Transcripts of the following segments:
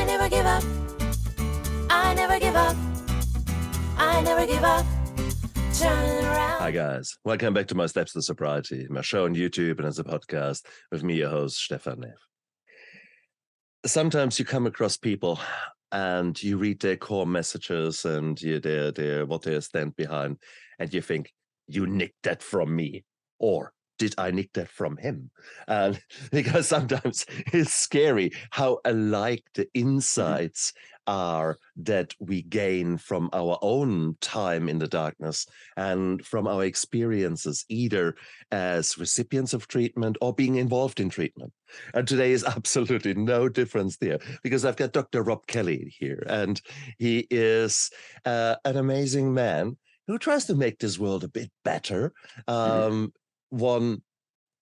never give up. I never give up. I never give up. Turn around. Hi guys, welcome back to my Steps to Sobriety, my show on YouTube and as a podcast with me, your host, Stefan Neff. Sometimes you come across people and you read their core messages and their what they stand behind, and you think, you nicked that from me, or did I nick that from him? And because sometimes it's scary how alike the insights are that we gain from our own time in the darkness and from our experiences, either as recipients of treatment or being involved in treatment. And today is absolutely no difference there, because I've got Dr. Robb Kelly here, and he is an amazing man who tries to make this world a bit better. One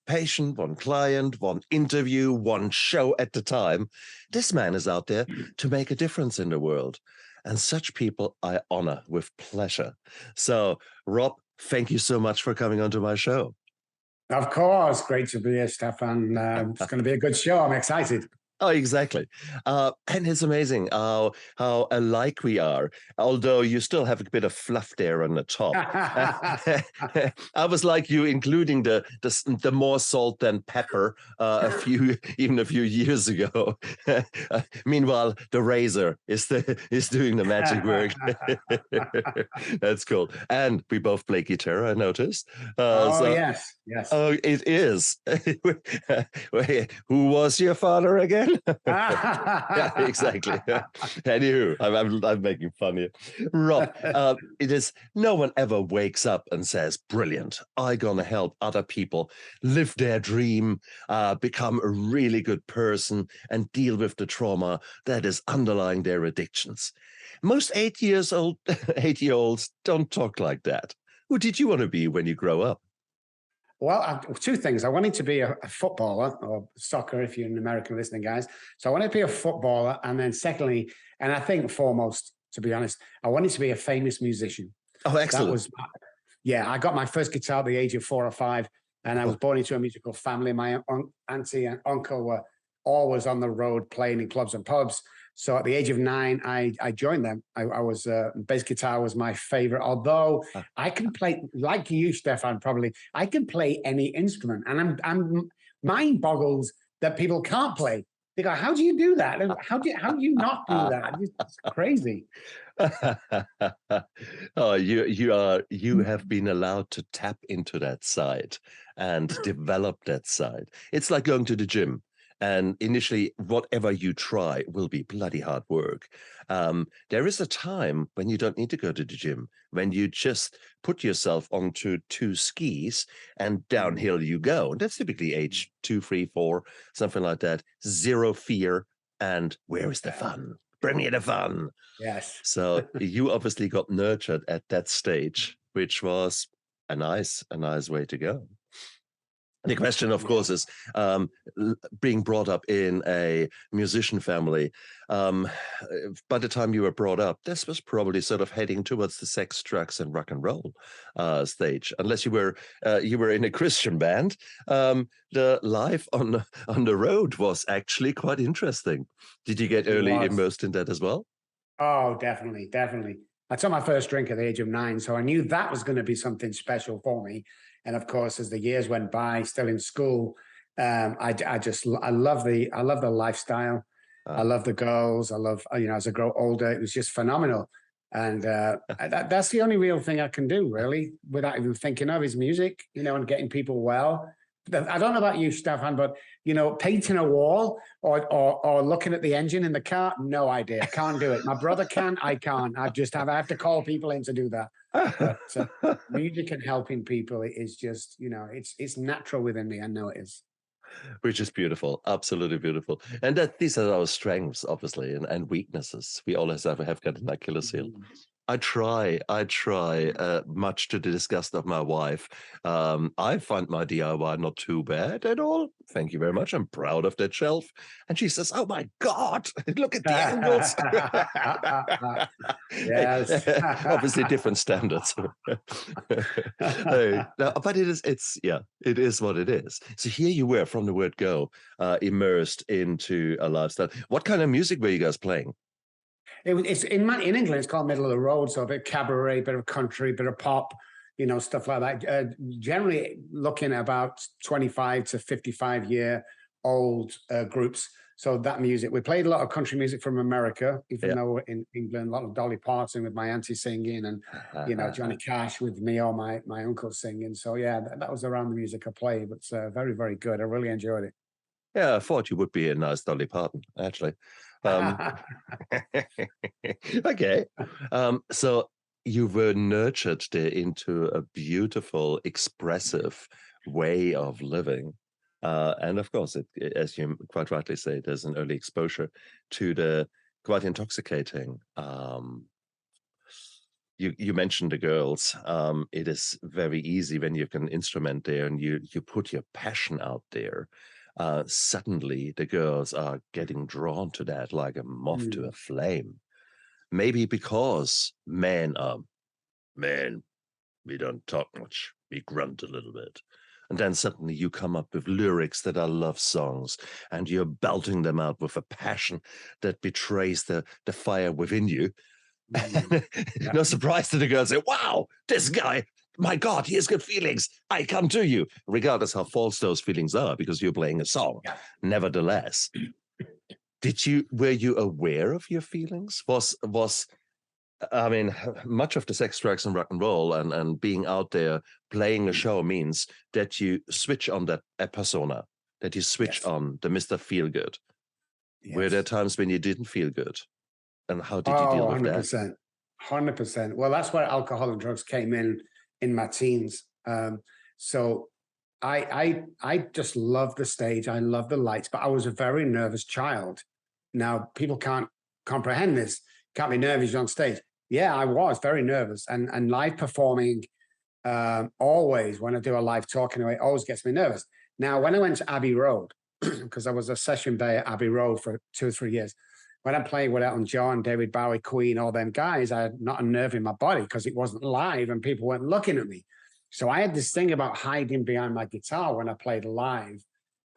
patient, one client, one interview, one show at a time. This man is out there to make a difference in the world. And such people I honor with pleasure. So, Robb, thank you so much for coming onto my show. Of course. Great to be here, Stefan. It's going to be a good show. I'm excited. Oh, exactly. And it's amazing how alike we are, although you still have a bit of fluff there on the top. I was like you, including the more salt than pepper a few years ago. Meanwhile, the razor is doing the magic work. That's cool. And we both play guitar, I noticed. Yes. Oh, it is. Who was your father again? Yeah, exactly. Anywho, I'm making fun here. Robb, it is, no one ever wakes up and says, brilliant, I'm gonna help other people live their dream, become a really good person and deal with the trauma that is underlying their addictions. Most 8-year-olds don't talk like that. Who did you want to be when you grow up? Well, two things. I wanted to be a footballer, or soccer if you're an American listening, guys. So I wanted to be a footballer. And then secondly, and I think foremost, to be honest, I wanted to be a famous musician. Oh, excellent. I got my first guitar at the age of 4 or 5, and I was born into a musical family. My auntie and uncle were always on the road playing in clubs and pubs. So at the age of 9, I joined them. I was bass guitar was my favorite. Although I can play, like you, Stefan, probably I can play any instrument, and I'm mind boggles that people can't play. They go, "How do you do that? How do you not do that?" It's crazy. Oh, you have been allowed to tap into that side and develop that side. It's like going to the gym. And initially, whatever you try will be bloody hard work. There is a time when you don't need to go to the gym, when you just put yourself onto 2 skis and downhill you go. And that's typically age 2, 3, 4, something like that. Zero fear. And where is the fun? Bring me the fun. Yes. So you obviously got nurtured at that stage, which was a nice way to go. The question, of course, is being brought up in a musician family. By the time you were brought up, this was probably sort of heading towards the sex, drugs, and rock and roll stage. Unless you were in a Christian band, the life on the road was actually quite interesting. Did you get early immersed in that as well? Oh, definitely. I took my first drink at the age of 9, so I knew that was going to be something special for me. And of course, as the years went by, still in school, I love the lifestyle. I love the girls. I love, as I grow older, it was just phenomenal. And that's the only real thing I can do, really, without even thinking of, is music, and getting people well. I don't know about you, Stefan, but painting a wall or looking at the engine in the car, no idea. I can't do it. My brother can, I can't. I have to call people in to do that. But music and helping people is just, it's natural within me. I know it is. Which is beautiful, absolutely beautiful. And these are our strengths, obviously, and weaknesses. We always have got an Achilles heel. I try. Much to the disgust of my wife. I find my DIY not too bad at all. Thank you very much. I'm proud of that shelf. And she says, "Oh my God, look at the angles." Yes. Obviously, different standards. No, but it is what it is. So here you were from the word go, immersed into a lifestyle. What kind of music were you guys playing? It's in England. It's called middle of the road, so a bit of cabaret, bit of country, bit of pop, stuff like that. Generally, looking at about 25 to 55-year old groups. So that music, we played a lot of country music from America, even though we're in England. A lot of Dolly Parton with my auntie singing, and Johnny Cash with me or my uncle singing. So yeah, that was around the music I played. But it's very, very good. I really enjoyed it. Yeah, I thought you would be a nice Dolly Parton, actually. Okay. So you were nurtured there into a beautiful, expressive way of living. And of course, as you quite rightly say, there's an early exposure to the quite intoxicating. You mentioned the girls. It is very easy when you have an instrument there and you put your passion out there. Suddenly the girls are getting drawn to that like a moth to a flame. Maybe because men, we don't talk much, we grunt a little bit. And then suddenly you come up with lyrics that are love songs and you're belting them out with a passion that betrays the fire within you. No surprise to the girls say, "Wow, this guy, my God, he has good feelings. I come to you," regardless how false those feelings are, because you're playing a song. Yeah. Nevertheless, were you aware of your feelings? I mean, much of the sex, drugs, and rock and roll and being out there playing a show means that you switch on a persona, that you switch on the Mr. Feel Good. Yes. Were there times when you didn't feel good? And how did you deal with 100%, that? 100%. Well, that's where alcohol and drugs came in my teens. So I just love the stage. I love the lights, but I was a very nervous child. Now, people can't comprehend this. Can't be nervous on stage. Yeah, I was very nervous. And live performing, always, when I do a live talk anyway, always gets me nervous. Now, when I went to Abbey Road, because I was a session day at Abbey Road for 2 or 3 years, when I'm playing with Elton John, David Bowie, Queen, all them guys, I had not a nerve in my body because it wasn't live and people weren't looking at me. So I had this thing about hiding behind my guitar when I played live.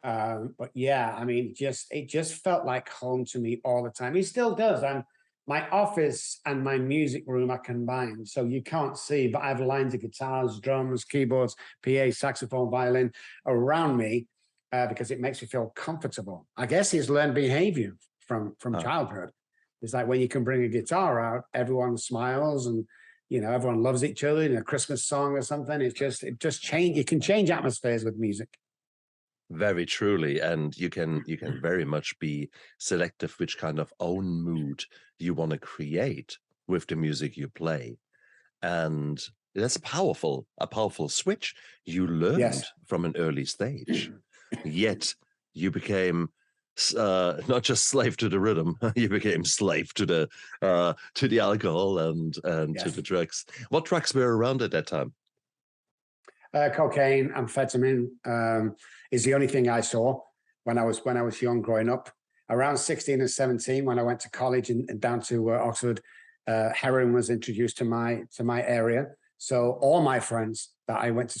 But yeah, I mean, it just felt like home to me all the time. It still does. And my office and my music room are combined. So you can't see, but I have lines of guitars, drums, keyboards, PA, saxophone, violin around me because it makes me feel comfortable. I guess it's learned behavior from childhood. It's like when you can bring a guitar out, everyone smiles and everyone loves each other in a Christmas song or something. It just change. You can change atmospheres with music. Very truly, and you can very much be selective which kind of own mood you want to create with the music you play, and that's a powerful switch you learned from an early stage. Yet you became not just slave to the rhythm, you became slave to the alcohol and to the drugs. What drugs were around at that time? Cocaine, amphetamine is the only thing I saw when I was young growing up. Around 16 and 17, when I went to college and down to Oxford, heroin was introduced to my area. So all my friends that I went to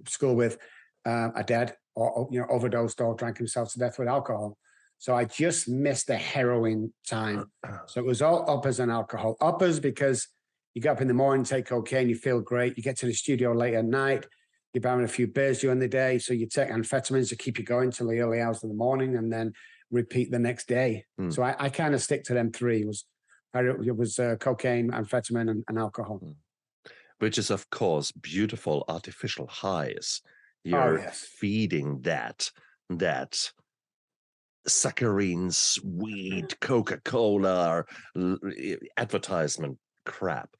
school with are dead or overdosed or drank themselves to death with alcohol. So I just missed the heroin time. So it was all uppers and alcohol. Uppers because you get up in the morning, take cocaine, you feel great. You get to the studio late at night. You're having a few beers during the day. So you take amphetamines to keep you going till the early hours of the morning and then repeat the next day. So I kind of stick to them three. It was cocaine, amphetamine, and alcohol. Which is, of course, beautiful artificial highs. You're feeding that saccharine, sweet Coca-Cola advertisement crap.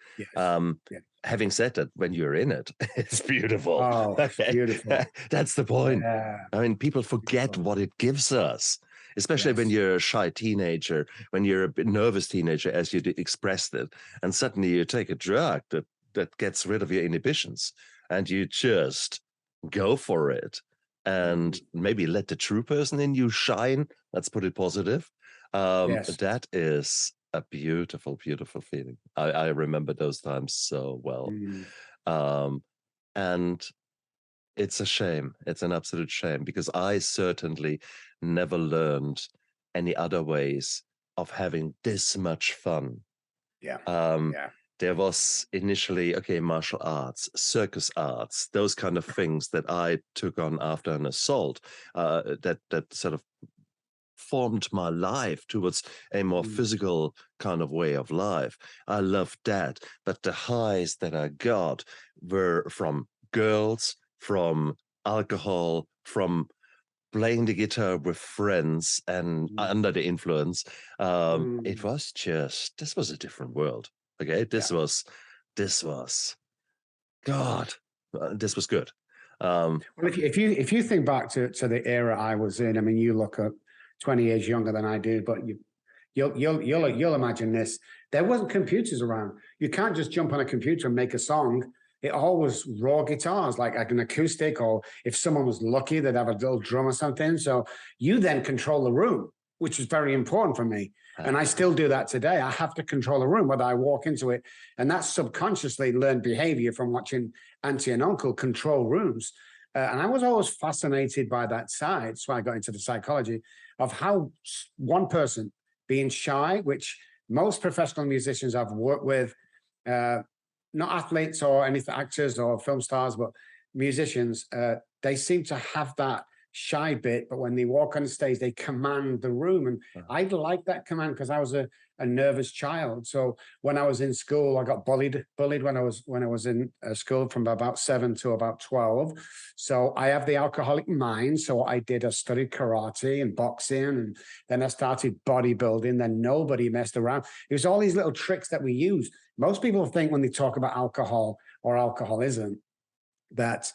Having said that, when you're in it, it's beautiful. Oh, it's beautiful. That's the point. Yeah. I mean, people forget what it gives us. especially when Yes. you're a shy teenager, when you're a bit nervous teenager, as you expressed it, and suddenly you take a drug that gets rid of your inhibitions, and you just go for it, and maybe let the true person in you shine. Let's put it positive. Yes. That is a beautiful, beautiful feeling. I remember those times so well. Mm. And it's a shame. It's an absolute shame because I certainly never learned any other ways of having this much fun. Yeah. Um, Yeah. there was initially, okay, martial arts, circus arts, those kind of things that I took on after an assault, that sort of formed my life towards a more physical kind of way of life. I loved that. But the highs that I got were from girls, from alcohol, from playing the guitar with friends and under the influence. It was just, this was a different world. Okay. This was God, this was good. Well, if you think back to the era I was in, I mean, you look at 20 years younger than I do, but you'll imagine this. There wasn't computers around. You can't just jump on a computer and make a song. It always raw guitars, like an acoustic, or if someone was lucky, they'd have a little drum or something. So you then control the room, which is very important for me. And I still do that today. I have to control the room, whether I walk into it. And that's subconsciously learned behavior from watching auntie and uncle control rooms. And I was always fascinated by that side. So I got into the psychology of how one person being shy, which most professional musicians I've worked with, not athletes or anything, actors or film stars, but musicians, they seem to have that shy bit, but when they walk on stage, they command the room. And I like that command because I was a nervous child. So when I was in school, I got bullied when I was in school from about 7 to about 12. So I have the alcoholic mind. So I studied karate and boxing, and then I started bodybuilding. Then nobody messed around. It was all these little tricks that we use. Most people think when they talk about alcohol or alcoholism that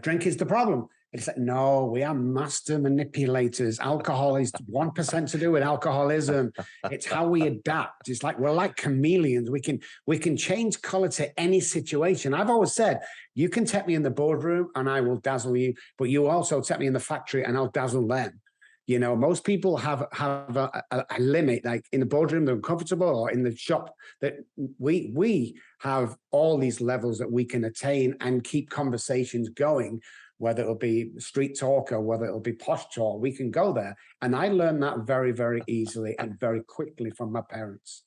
drink is the problem. It's like, no, we are master manipulators. Alcohol is 1% to do with alcoholism. It's how we adapt. It's like we're like chameleons. We can change color to any situation. I've always said, you can take me in the boardroom and I will dazzle you, but you also take me in the factory and I'll dazzle them. You know, most people have a limit, like in the boardroom, they're uncomfortable, or in the shop, that we have all these levels that we can attain and keep conversations going, whether it'll be street talk or whether it'll be posh talk, we can go there. And I learned that very, very easily and very quickly from my parents.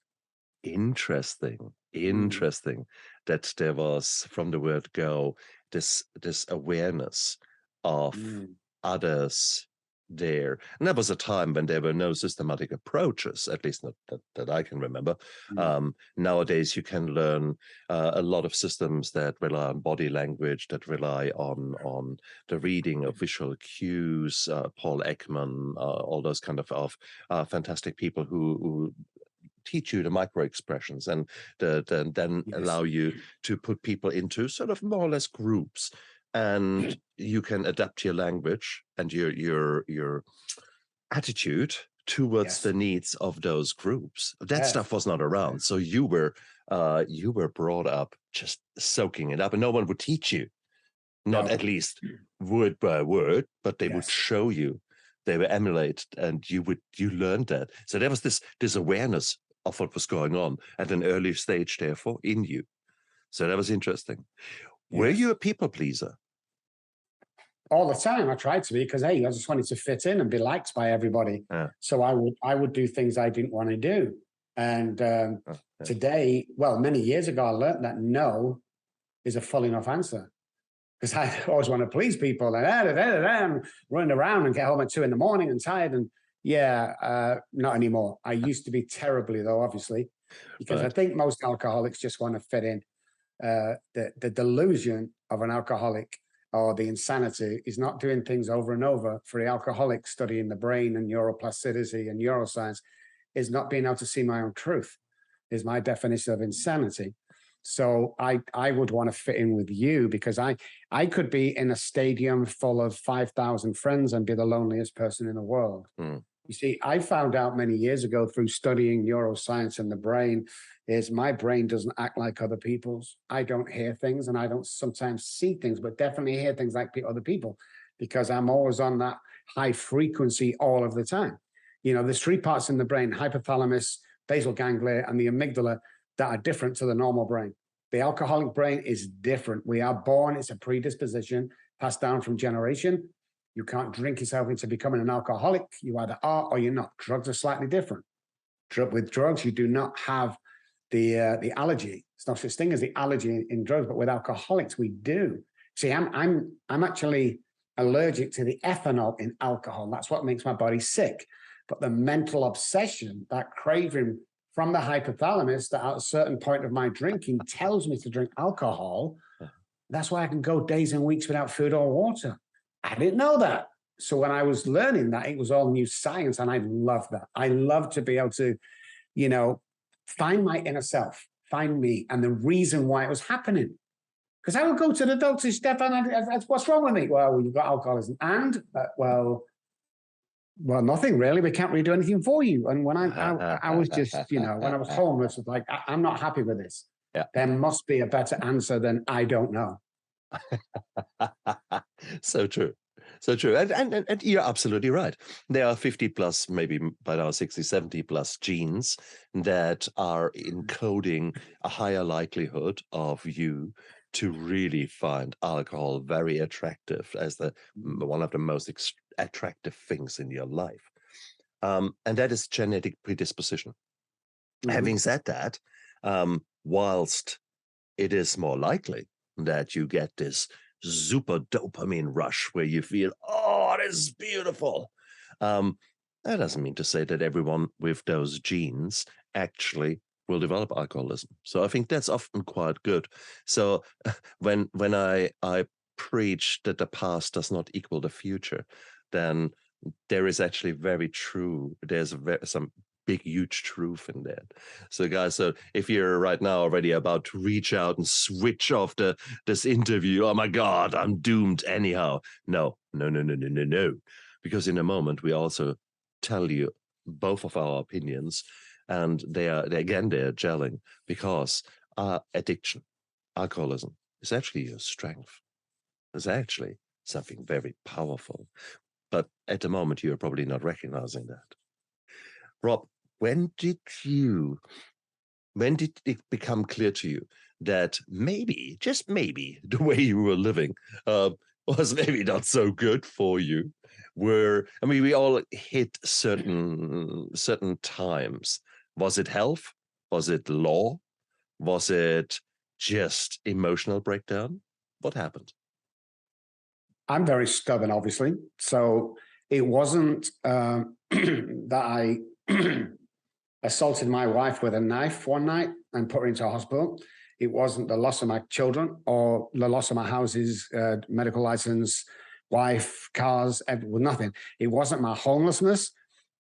Interesting. That there was, from the word go, this awareness of others there. And that was a time when there were no systematic approaches, at least not that I can remember. Nowadays, you can learn a lot of systems that rely on body language, that rely on the reading of visual cues, Paul Ekman, all those kind of fantastic people who teach you the micro expressions and then allow you to put people into sort of more or less groups, and you can adapt your language and your attitude towards the needs of those groups. That stuff was not around, so you were brought up just soaking it up, and no one would teach you, not at least word by word, but they would show you, they would emulate, and you learned that. So there was this awareness of what was going on at an early stage, therefore, in you. So that was interesting. Were you a people pleaser? All the time. I tried to be, because hey, I just wanted to fit in and be liked by everybody. So I would do things I didn't want to do. And today, well, many years ago, I learned that no is a full enough answer. Because I always want to please people and running around and get home at 2 a.m. and tired. And not anymore. I used to be terribly, though, obviously, because I think most alcoholics just want to fit in. The delusion of an alcoholic, or the insanity, is not doing things over and over. For the alcoholic, studying the brain and neuroplasticity and neuroscience is not being able to see my own truth, is my definition of insanity. So I would want to fit in with you, because I could be in a stadium full of 5,000 friends and be the loneliest person in the world. You see, I found out many years ago through studying neuroscience and the brain is my brain doesn't act like other people's. I don't hear things and I don't sometimes see things, but definitely hear things like other people because I'm always on that high frequency all of the time. There's three parts in the brain, hypothalamus, basal ganglia, and the amygdala that are different to the normal brain. The alcoholic brain is different. We are born, it's a predisposition passed down from generation. You can't drink yourself into becoming an alcoholic. You either are or you're not. Drugs are slightly different. With drugs, you do not have the allergy. It's not such thing as the allergy in drugs, but with alcoholics, we do. See, I'm actually allergic to the ethanol in alcohol. That's what makes my body sick. But the mental obsession, that craving from the hypothalamus that at a certain point of my drinking tells me to drink alcohol. That's why I can go days and weeks without food or water. I didn't know that. So when I was learning that, it was all new science, and I love that. I love to be able to, find my inner self, find me, and the reason why it was happening. Because I would go to the doctor, Stefan, what's wrong with me? Well, you've got alcoholism. And, well, nothing really. We can't really do anything for you. And when I was just, when I was homeless, it's like, I'm not happy with this. Yeah. There must be a better answer than I don't know. So true. So true. And you're absolutely right. There are 50 plus, maybe by now 60, 70 plus genes that are encoding a higher likelihood of you to really find alcohol very attractive as one of the most attractive things in your life. And that is genetic predisposition. Having said that, whilst it is more likely that you get this super dopamine rush where you feel, oh, this is beautiful. That doesn't mean to say that everyone with those genes actually will develop alcoholism. So I think that's often quite good. So when I preach that the past does not equal the future, then there is actually very true. There's some big, huge truth in that. So guys, so if you're right now already about to reach out and switch off this interview, oh my God, I'm doomed anyhow. No. Because in a moment, we also tell you both of our opinions, and they're gelling because addiction, alcoholism is actually your strength. It's actually something very powerful. But at the moment, you're probably not recognizing that. Rob, when did it become clear to you that maybe, just maybe, the way you were living was maybe not so good for you? We all hit certain times. Was it health? Was it law? Was it just emotional breakdown? What happened? I'm very stubborn, obviously. So it wasn't that I assaulted my wife with a knife one night and put her into a hospital. It wasn't the loss of my children or the loss of my houses, medical license, wife, cars, nothing. It wasn't my homelessness.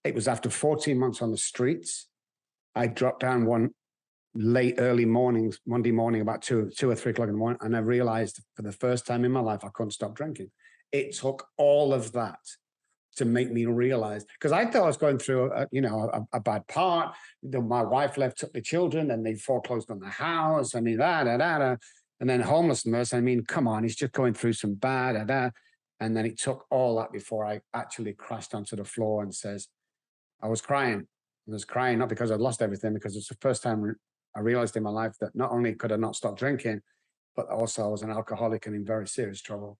It was after 14 months on the streets. I dropped down one early mornings, Monday morning, about 2 or 3 o'clock in the morning, and I realized for the first time in my life, I couldn't stop drinking. It took all of that to make me realize, because I thought I was going through a bad part. My wife left, took the children, and they foreclosed on the house. I mean, and then homelessness. I mean, come on, he's just going through some bad, and then it took all that before I actually crashed onto the floor and says, I was crying. I was crying not because I'd lost everything, because it's the first time I realized in my life that not only could I not stop drinking, but also I was an alcoholic and in very serious trouble.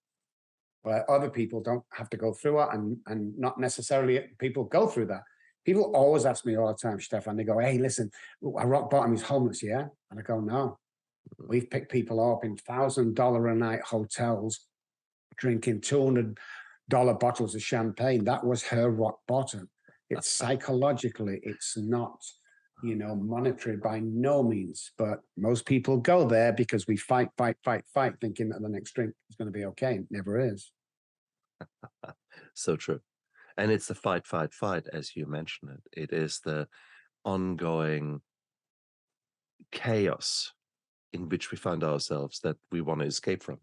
But other people don't have to go through it, and not necessarily people go through that. People always ask me all the time, Stefan, they go, hey, listen, I rock bottom is homeless, yeah? And I go, no. We've picked people up in $1,000 a night hotels, drinking $200 bottles of champagne. That was her rock bottom. It's psychologically, it's not, monetary by no means. But most people go there because we fight, thinking that the next drink is going to be okay. It never is. So true. And it's the fight, as you mentioned it. It is the ongoing chaos in which we find ourselves that we want to escape from.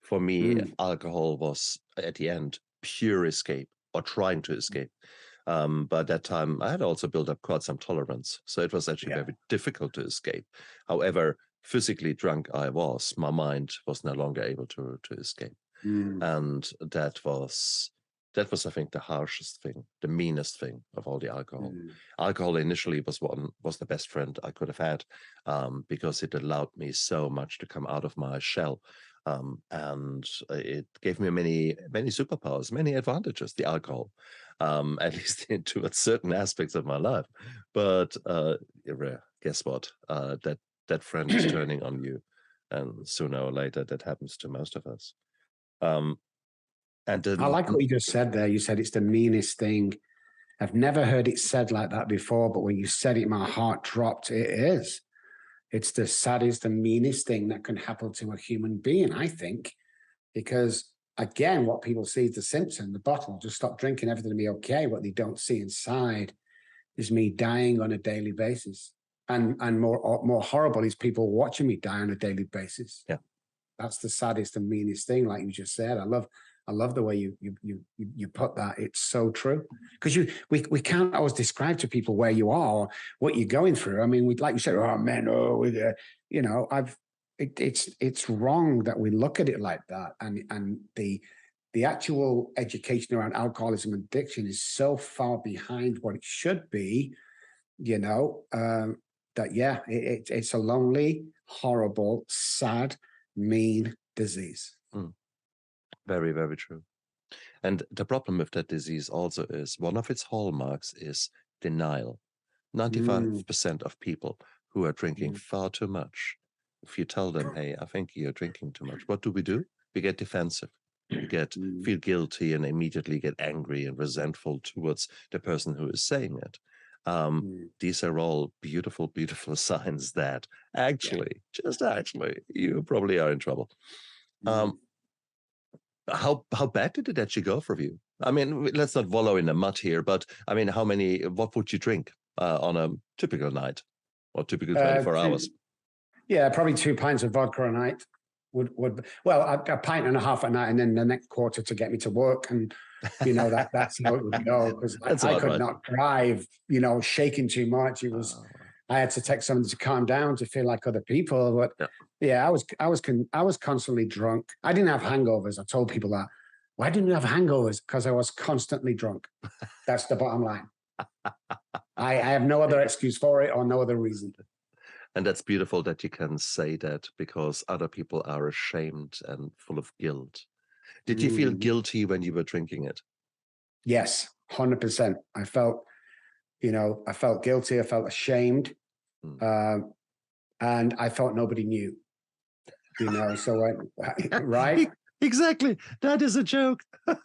For me, alcohol was, at the end, pure escape, or trying to escape. But at that time, I had also built up quite some tolerance. So it was actually Yeah. very difficult to escape. However, physically drunk I was, my mind was no longer able to escape. And that was, I think, the harshest thing, the meanest thing of all the alcohol. Alcohol initially was the best friend I could have had, because it allowed me so much to come out of my shell. And it gave me many superpowers, many advantages, the alcohol, at least towards certain aspects of my life. But guess what? That friend is turning on you, and sooner or later that happens to most of us. And I like what you just said there. You said it's the meanest thing. I've never heard it said like that before, but when you said it, my heart dropped. It is. It's the saddest and meanest thing that can happen to a human being, I think, because again, what people see is the symptom, the bottle, just stop drinking, everything will be okay. What they don't see inside is me dying on a daily basis. And more horrible is people watching me die on a daily basis. Yeah. That's the saddest and meanest thing, like you just said. I love the way you put that. It's so true, because we can't always describe to people where you are or what you're going through. I mean, we, like you said, oh man, you know, it's wrong that we look at it like that, and the actual education around alcoholism and addiction is so far behind what it should be, you know, that it's a lonely, horrible, sad, mean disease. Very, very true. And the problem with that disease also is one of its hallmarks is denial. 95% of people who are drinking far too much, if you tell them, hey, I think you're drinking too much, what do? We get defensive. We feel guilty and immediately get angry and resentful towards the person who is saying it. These are all beautiful, beautiful signs that actually, you probably are in trouble. How bad did it actually go for you? I mean, let's not wallow in the mud here, but I mean, what would you drink on a typical night or typical 24 hours? Yeah, probably 2 pints of vodka a night would well, a pint and a half a night, and then the next quarter to get me to work. And, you know, that's how it would go, because I could not drive, you know, shaking too much. It was, I had to take something to calm down to feel like other people. But yeah, I was constantly drunk. I didn't have hangovers. I told people that. Why didn't you have hangovers? Because I was constantly drunk. That's the bottom line. I have no other excuse for it or no other reason. And that's beautiful that you can say that, because other people are ashamed and full of guilt. Did you feel guilty when you were drinking it? Yes, 100%. I felt guilty. I felt ashamed. And I thought nobody knew, you know, so right? Exactly. That is a joke. I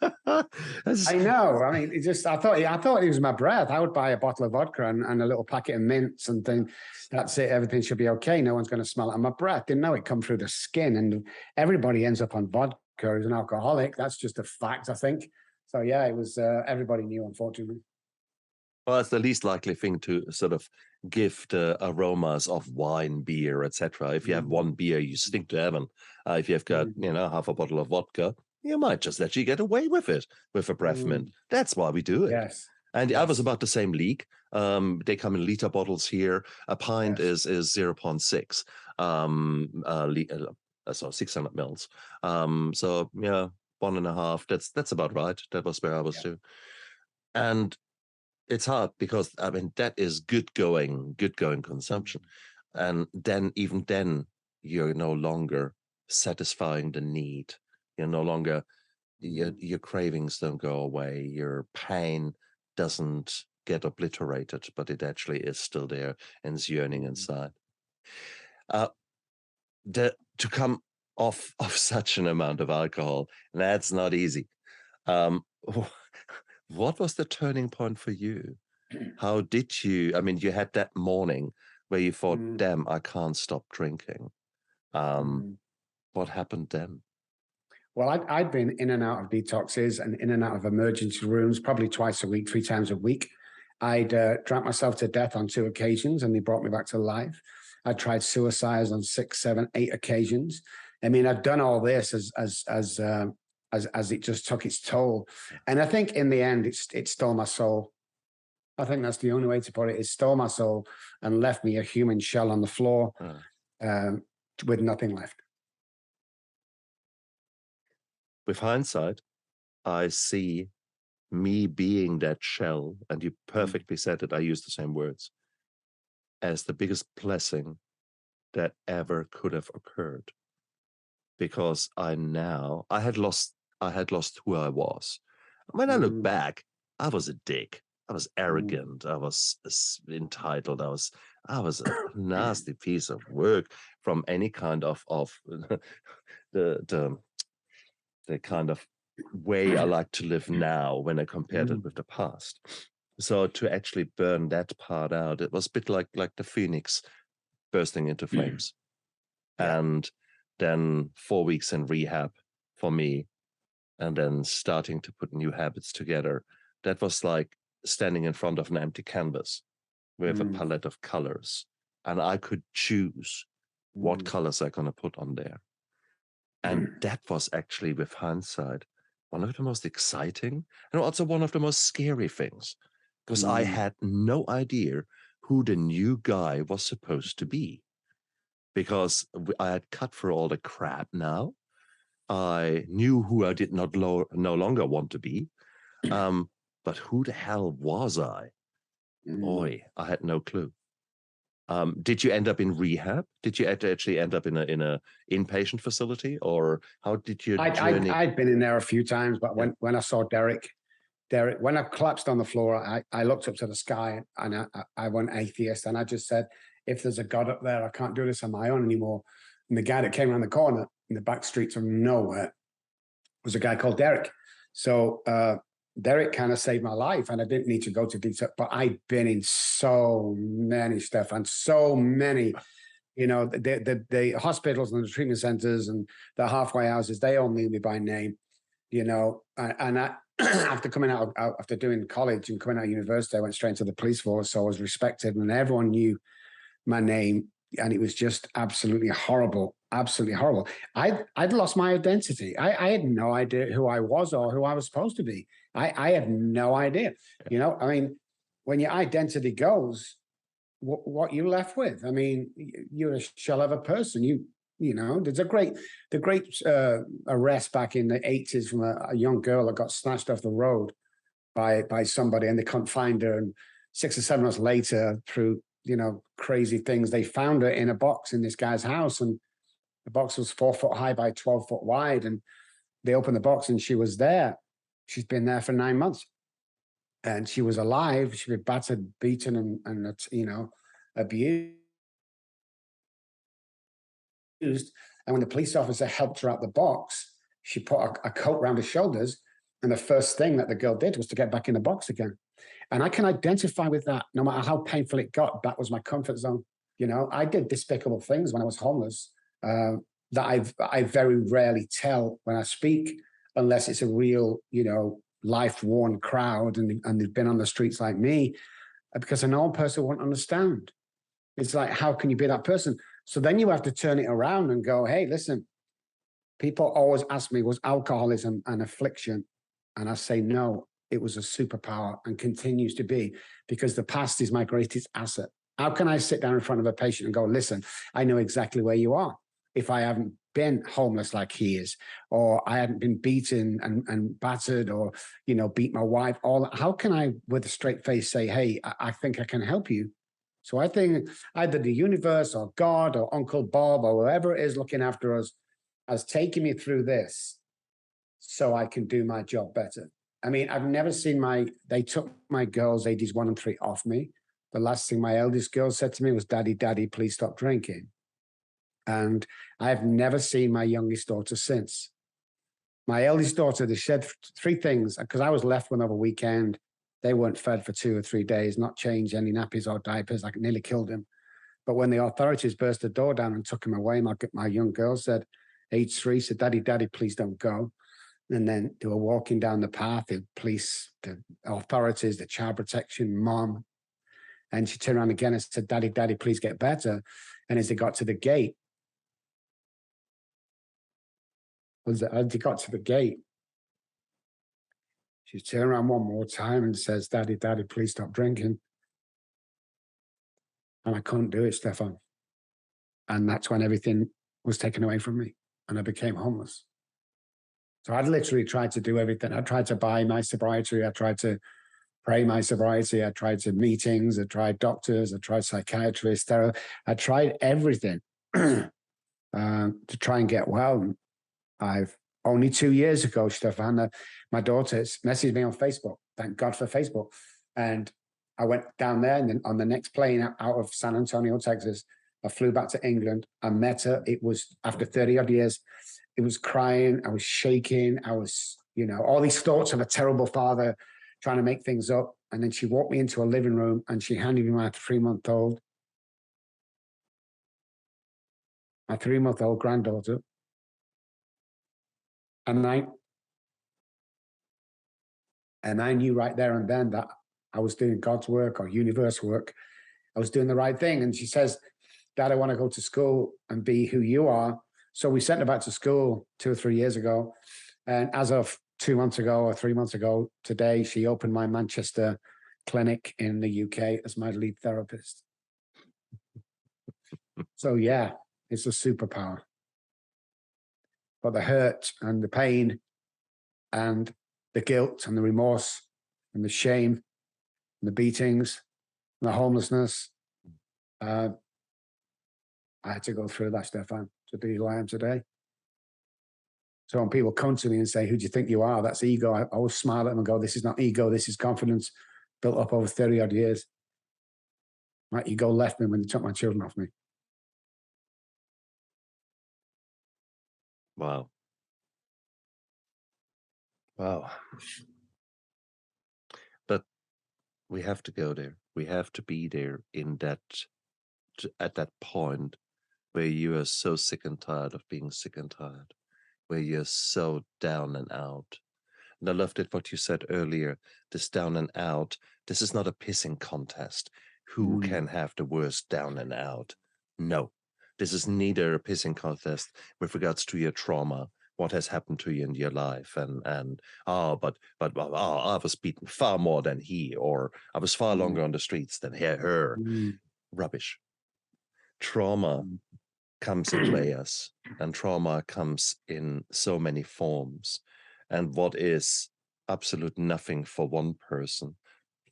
know. I mean, I thought it was my breath. I would buy a bottle of vodka and a little packet of mints and think, that's it. Everything should be okay. No one's going to smell it on my breath. Didn't know it come through the skin, and everybody ends up on vodka as an alcoholic. That's just a fact, I think. So yeah, it was, everybody knew, unfortunately. Well, it's the least likely thing to sort of give the aromas of wine, beer, etc. If you have one beer, you stink to heaven. If you've got, half a bottle of vodka, you might just let you get away with it with a breath mint. That's why we do it. Yes. And I was about the same league. They come in liter bottles here. A pint is 0.6, so 600 mils. So yeah, 1.5. That's about right. That was where I was too. And it's hard because, I mean, that is good going consumption. And then, even then, you're no longer satisfying the need. You're no longer, your cravings don't go away. Your pain doesn't get obliterated, but it actually is still there and is yearning inside. To come off of such an amount of alcohol, that's not easy. What was the turning point for you? How did you, I mean, you had that morning where you thought, damn, I can't stop drinking. What happened then? Well, I'd been in and out of detoxes and in and out of emergency rooms, probably twice a week, 3 times a week. I'd drank myself to death on 2 occasions, and they brought me back to life. I tried suicides on 6, 7, 8 occasions. I mean, I've done all this as it just took its toll. And I think in the end, it stole my soul. I think that's the only way to put it. It stole my soul and left me a human shell on the floor with nothing left. With hindsight, I see me being that shell, and you perfectly said it, I used the same words, as the biggest blessing that ever could have occurred. Because I had lost who I was. When I look back, I was a dick. I was arrogant. I was entitled. I was a nasty piece of work from any kind of the kind of way I like to live now when I compared it with the past. So to actually burn that part out, it was a bit like the phoenix bursting into flames. And then 4 weeks in rehab for me, and then starting to put new habits together. That was like standing in front of an empty canvas with a palette of colors, and I could choose what colors I'm going to put on there. And that was actually, with hindsight, one of the most exciting and also one of the most scary things, because I had no idea who the new guy was supposed to be, because I had cut through all the crap now. I knew who I did no longer want to be. But who the hell was I? Boy, I had no clue. Did you end up in rehab? Did you actually end up in a inpatient facility, or how did your journey? I'd been in there a few times, but when I saw Derek, when I collapsed on the floor, I looked up to the sky and I went atheist, and I just said, if there's a God up there, I can't do this on my own anymore. And the guy that came around the corner in the back streets of nowhere was a guy called Derek. So Derek kind of saved my life, and I didn't need to go to detail, but I'd been in so many stuff and so many, the hospitals and the treatment centers and the halfway houses, they all knew me by name, and I, after coming out, after doing college and coming out of university, I went straight into the police force. So I was respected and everyone knew my name, and it was just absolutely horrible. Absolutely horrible. I'd lost my identity. I had no idea who I was or who I was supposed to be. I had no idea. I mean, when your identity goes, what you left with? I mean, you're a shell of a person. There's the great arrest back in the 80s from a young girl that got snatched off the road by somebody, and they couldn't find her. And 6 or 7 months later, through crazy things, they found her in a box in this guy's house, and the box was 4 foot high by 12 foot wide. And they opened the box and she was there. She's been there for 9 months, and she was alive. She'd been battered, beaten, and abused. And when the police officer helped her out the box, she put a coat around her shoulders. And the first thing that the girl did was to get back in the box again. And I can identify with that. No matter how painful it got, that was my comfort zone. I did despicable things when I was homeless that I very rarely tell when I speak, unless it's a real, life-worn crowd and they've been on the streets like me, because a normal person won't understand. It's like, how can you be that person? So then you have to turn it around and go, hey, listen, people always ask me, was alcoholism an affliction? And I say, no, it was a superpower and continues to be, because the past is my greatest asset. How can I sit down in front of a patient and go, listen, I know exactly where you are. If I haven't been homeless like he is, or I hadn't been beaten and battered, or, beat my wife, how can I, with a straight face, say, hey, I think I can help you? So I think either the universe or God or Uncle Bob or whoever it is looking after us has taken me through this so I can do my job better. I mean, I've never seen they took my girls, ages 1 and 3, off me. The last thing my eldest girl said to me was, Daddy, please stop drinking. And I've never seen my youngest daughter since. My eldest daughter, they said 3 things, because I was left one over weekend. They weren't fed for 2 or 3 days, not changed any nappies or diapers. I nearly killed him. But when the authorities burst the door down and took him away, my young girl said, age 3, said, Daddy, please don't go. And then they were walking down the path, the police, the authorities, the child protection, mom. And she turned around again and said, Daddy, please get better. And as they got to the gate, She turned around one more time and says, Daddy, please stop drinking. And I couldn't do it, Stefan. And that's when everything was taken away from me and I became homeless. So I'd literally tried to do everything. I tried to buy my sobriety. I tried to pray my sobriety. I tried to meetings. I tried doctors. I tried psychiatrists. I tried everything to try and get well. I've only 2 years ago, Stefan, my daughter messaged me on Facebook. Thank God for Facebook. And I went down there, and then on the next plane out of San Antonio, Texas, I flew back to England. I met her. It was after 30 odd years. It was crying. I was shaking. I was, all these thoughts of a terrible father trying to make things up. And then she walked me into a living room and she handed me my 3-month-old granddaughter. And I knew right there and then that I was doing God's work or universe work. I was doing the right thing. And she says, Dad, I want to go to school and be who you are. So we sent her back to school 2 or 3 years ago. And as of 2 months ago or 3 months ago, today, she opened my Manchester clinic in the UK as my lead therapist. So yeah, it's a superpower. But the hurt and the pain and the guilt and the remorse and the shame and the beatings and the homelessness, I had to go through that, Stefan, to be who I am today. So when people come to me and say, who do you think you are? That's ego. I always smile at them and go, this is not ego. This is confidence built up over 30 odd years. My ego left me when they took my children off me. Wow. Wow. But we have to go there. We have to be there at that point where you are so sick and tired of being sick and tired, where you're so down and out. And I loved it what you said earlier, this down and out. This is not a pissing contest. Who can have the worst down and out? No, this is neither a pissing contest with regards to your trauma, what has happened to you in your life, but I was beaten far more than he, or I was far longer on the streets than her. Rubbish. Trauma comes in layers, and trauma comes in so many forms. And what is absolute nothing for one person,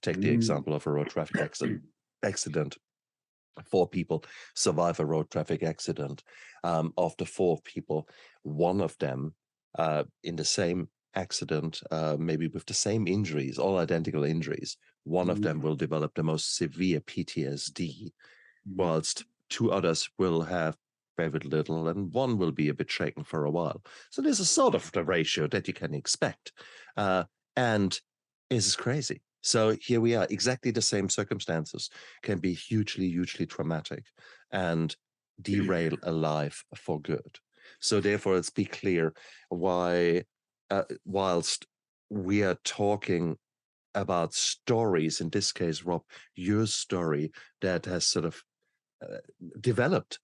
take the example of a road traffic accident. 4 people survive a road traffic accident. Of the 4 people, one of them in the same accident, maybe with the same injuries, all identical injuries, one of them will develop the most severe PTSD, whilst 2 others will have very little, and one will be a bit shaken for a while. So there's a sort of the ratio that you can expect. And it's crazy. So here we are, exactly the same circumstances can be hugely, hugely traumatic and derail a life for good. So therefore, let's be clear why, whilst we are talking about stories, in this case, Rob, your story that has sort of developed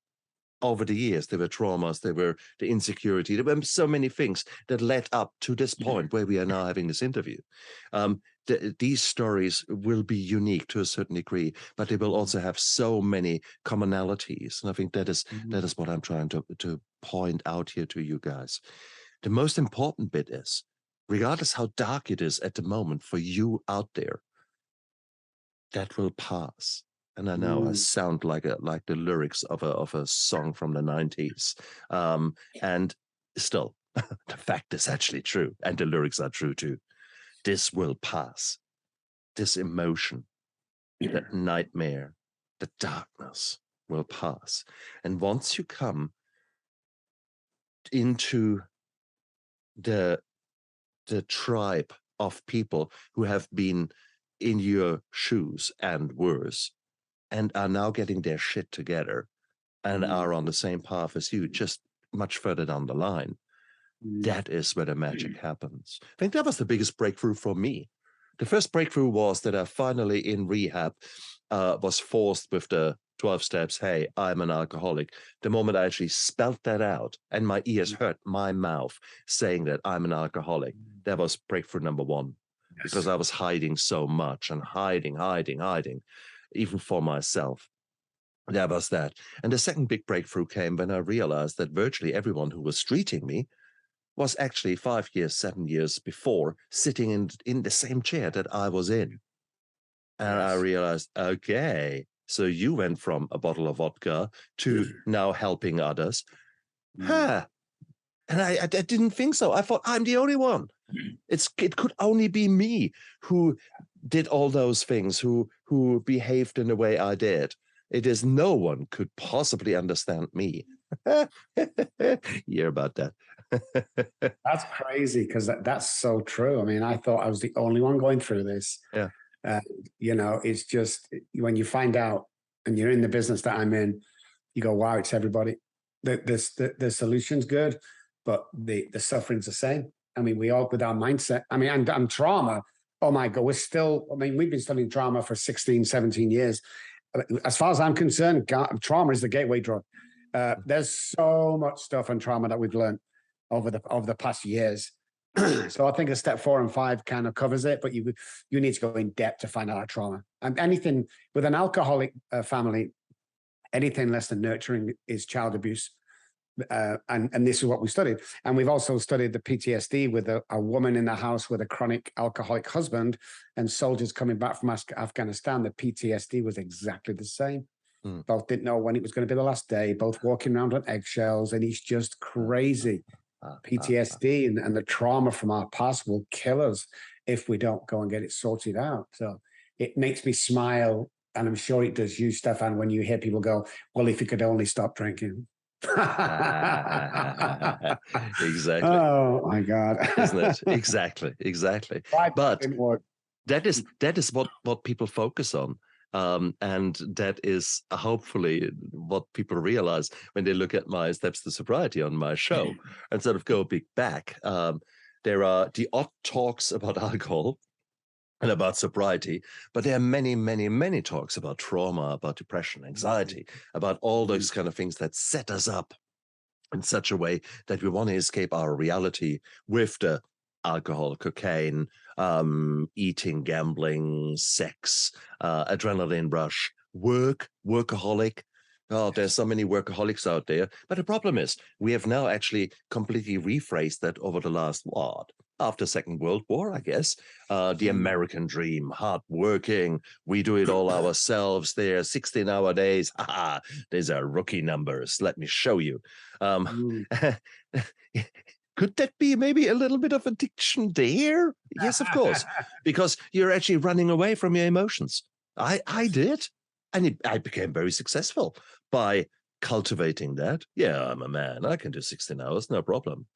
over the years. There were traumas, there were the insecurity, there were so many things that led up to this point where we are now having this interview. These stories will be unique to a certain degree, but they will also have so many commonalities. And I think that is what I'm trying to point out here to you guys. The most important bit is, regardless how dark it is at the moment for you out there, that will pass. And I know I sound like the lyrics of a song from the 90s. And still, the fact is actually true. And the lyrics are true too. This will pass. This emotion, that nightmare, the darkness will pass. And once you come into the tribe of people who have been in your shoes and worse, and are now getting their shit together and are on the same path as you, just much further down the line, that is where the magic happens. I think that was the biggest breakthrough for me. The first breakthrough was that I finally, in rehab, was forced with the 12 steps, hey, I'm an alcoholic. The moment I actually spelt that out and my ears heard my mouth saying that I'm an alcoholic, that was breakthrough number 1. because I was hiding so much and hiding, even for myself. There was that. And the second big breakthrough came when I realized that virtually everyone who was treating me was actually 5 years, 7 years before sitting in the same chair that I was in. And I realized, okay, so you went from a bottle of vodka to now helping others. Huh. And I didn't think so. I thought I'm the only one. It could only be me who did all those things, who behaved in the way I did. It is no one could possibly understand me. Hear about that. That's crazy, because that's so true. I mean, I thought I was the only one going through this. Yeah. You know, it's just when you find out and you're in the business that I'm in, you go, wow, it's everybody. The solution's good, but the suffering's the same. I mean, we all, with our mindset, I mean, and trauma, oh my God, we've been studying trauma for 16, 17 years. As far as I'm concerned, trauma is the gateway drug. There's so much stuff on trauma that we've learned over the past years. So I think a step 4 and 5 kind of covers it, but you need to go in depth to find out our trauma. And anything with an alcoholic family, anything less than nurturing is child abuse. And this is what we studied. And we've also studied the PTSD with a woman in the house with a chronic alcoholic husband and soldiers coming back from Afghanistan. The PTSD was exactly the same. Both didn't know when it was going to be the last day, both walking around on eggshells, and it's just crazy. PTSD and the trauma from our past will kill us if we don't go and get it sorted out. So it makes me smile, and I'm sure it does you, Stefan, when you hear people go, well, if you could only stop drinking. Exactly. Oh my God. Isn't it? Exactly. But that is what people focus on. And that is hopefully what people realize when they look at my Steps to Sobriety on my show and sort of go a bit back. There are the odd talks about alcohol and about sobriety, but there are many, many, many talks about trauma, about depression, anxiety, about all those kind of things that set us up in such a way that we want to escape our reality with the alcohol, cocaine, eating, gambling, sex, adrenaline rush, workaholic. Oh, there's so many workaholics out there. But the problem is we have now actually completely rephrased that over the last, after Second World War, I guess, the American dream, hardworking, we do it all ourselves there, 16-hour days. These are rookie numbers. Let me show you. Could that be maybe a little bit of addiction there? Yes, of course, because you're actually running away from your emotions. I did, and I became very successful by cultivating that. Yeah, I'm a man. I can do 16 hours, no problem.